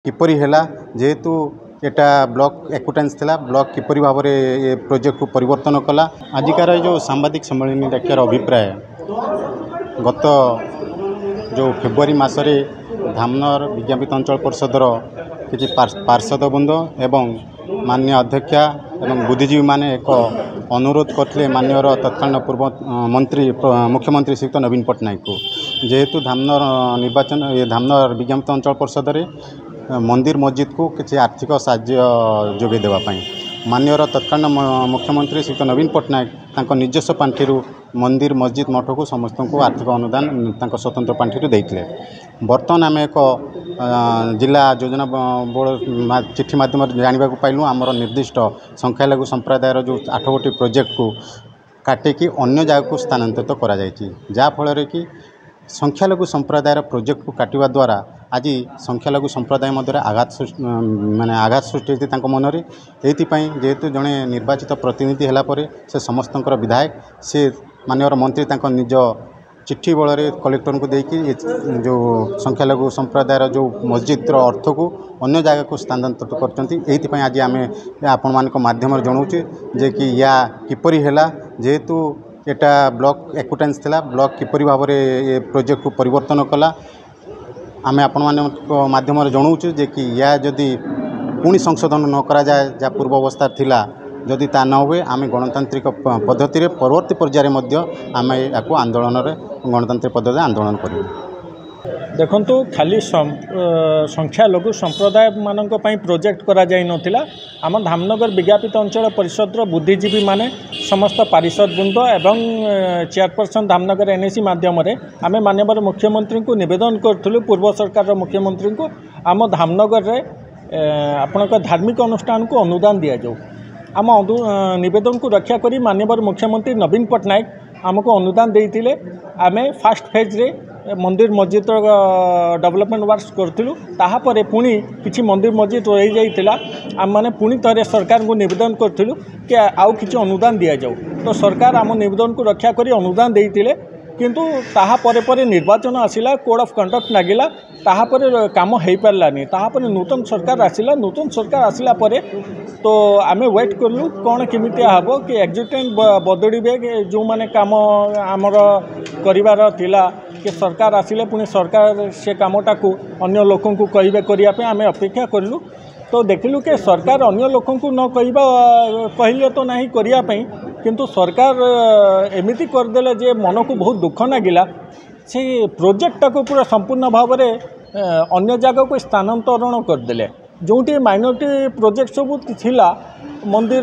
किपरि हैला जेहेतु एटा block acquaintance थिला ब्लॉक किपरि भाव में प्रोजेक्ट को परिवर्तन कला आजिकार जो सांबादिक सम्मेलन डाक्यार अभिप्राय गत जो फेब्रुआरी मासरे धामनर विज्ञापित अंचल परिषदर किसी पार्षद बृंद एवं माननीय अध्यक्षा एवं बुद्धिजीवी माने एक अनुरोध करते माननीय तत्कालीन पूर्व मंत्री मुख्यमंत्री श्रीयुक्त नवीन पट्टनायक को जेहेतु धामनर निर्वाचन धामनर विज्ञापित अंचल परिषद मंदिर मस्जिद को किसी आर्थिक साहाय्य जोगे देवाई माननीय तत्कालीन मुख्यमंत्री श्रीयुक्त नवीन पट्टनायक निजस्व पांठि मंदिर मस्जिद मठ को समस्त को आर्थिक अनुदान स्वतंत्र पांठि देते बर्तमान आम एक जिला योजना बोर्ड चिठी मध्यम जानवा पाइलु आमर निर्दिष्ट संख्यालघु संप्रदायर जो 8 गोटी प्रोजेक्ट को काटिकी अन्य जगह को स्थानांतरित करा जायछि जाफल कि संख्यालघु संप्रदायर प्रोजेक्ट को काटिवा द्वारा आज संख्यालघु संप्रदाय मध्य आघात माने आघात सृष्टि होती मन में जेहेतु जड़े निर्वाचित प्रतिनिधि है से समस्त विधायक से माननीय मंत्री निज चिट्ठी बल कलेक्टर को देकी जो संख्यालघु संप्रदायर जो मस्जिद अर्थ को अन्य जगह को स्थानांतरित करते आज आम आपण मान माध्यम जनाऊे जे कि या किपरि हैला जेहेतु एटा ब्लॉक एक्विटेंस थिला ब्लॉक किपरि भाव में प्रोजेक्ट को परिवर्तन कला आम आपण माध्यम जनाऊे जे कि या जदि पुणी संशोधन न करा जाए जहाँ पूर्व अवस्था थिला जदि ता न हुए आम गणतांत्रिक पद्धति परवर्ती पर्यायर आम या आंदोलन गणतांत्रिक पद्धति आंदोलन करूँ। देखंतु खाली संख्यालघु संप्रदाय मानक पई प्रोजेक्ट करा जाई नथिला आम धामनगर विज्ञापित अंचल परिषद बुद्धिजीवी माने समस्त पारिषद वृंद एवं चेयरपर्सन धामनगर एनएसी माध्यम आम माननीय मुख्यमंत्री को निवेदन करूँ पूर्व सरकार मुख्यमंत्री को आम धामनगर रे आपणक धार्मिक अनुष्ठान को अनुदान दि जाऊ आम निवेदन को रक्षा करी माननीय मुख्यमंत्री नवीन पट्टनायक आमको अनुदान देइथिले आमे फास्ट फेज रे मंदिर मस्जिद डेवलपमेंट वर्क्स करूँ ताहापर पुणी किसी मंदिर मस्जिद रही जाइला आम मैंने पुणी थे सरकार को निवेदन करूँ कि आउ किसी अनुदान दि जाऊ तो सरकार आम निवेदन को रक्षा करी अनुदान देइथिले किंतु ताहापर पर निर्वाचन आसिला कोड ऑफ कंडक्ट लगिला ताहापर काम हो पारानी ताहापर नूतन सरकार आसिला नूतन सरकार आसिला परे तो आमे वेट करूँ कौन केमिति हम कि एग्जिक्यूटिव बदड़े जो मैंने काम आमर करिवार थिला कि सरकार आसिले पुणी सरकार से कामटा को अन्य लोकों को कहिबे करिया पे आमे अपेक्षा करूँ तो देखिलु कि सरकार अन्य लोकों को न कहले तो नहीं करिया पे किंतु सरकार एमिति करदेले जे मन को बहुत दुख लगिला से प्रोजेक्ट को पूरा संपूर्ण भाव में अन्य जगह को स्थानांतरण करदेले जोटी माइनॉरिटी प्रोजेक्ट सब थिला मंदिर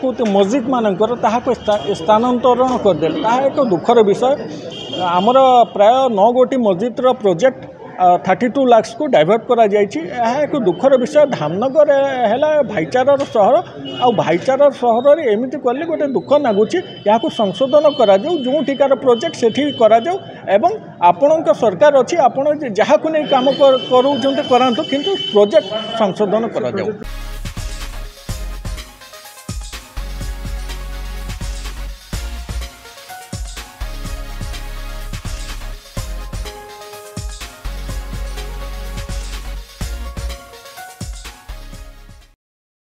को मस्जिद मानकर ताहाको स्थानांतरण करदेले ताहा एक दुखर विषय आमर प्राय 9 गोटी मस्जिद प्रोजेक्ट 32 लाख को डाइवर्ट करा जाइछि एक दुखर विषय धामनगर है भाईचारार सहर आ भाईचारार सहर एमती कले गोटे दुख लगुच या संशोधन करा जाऊ जो ठिकार प्रोजेक्ट से करा जाऊ एवं आपण सरकार अच्छी आपण जहाँ को नहीं काम करूँ करातु किंतु प्रोजेक्ट संशोधन करा जाऊ।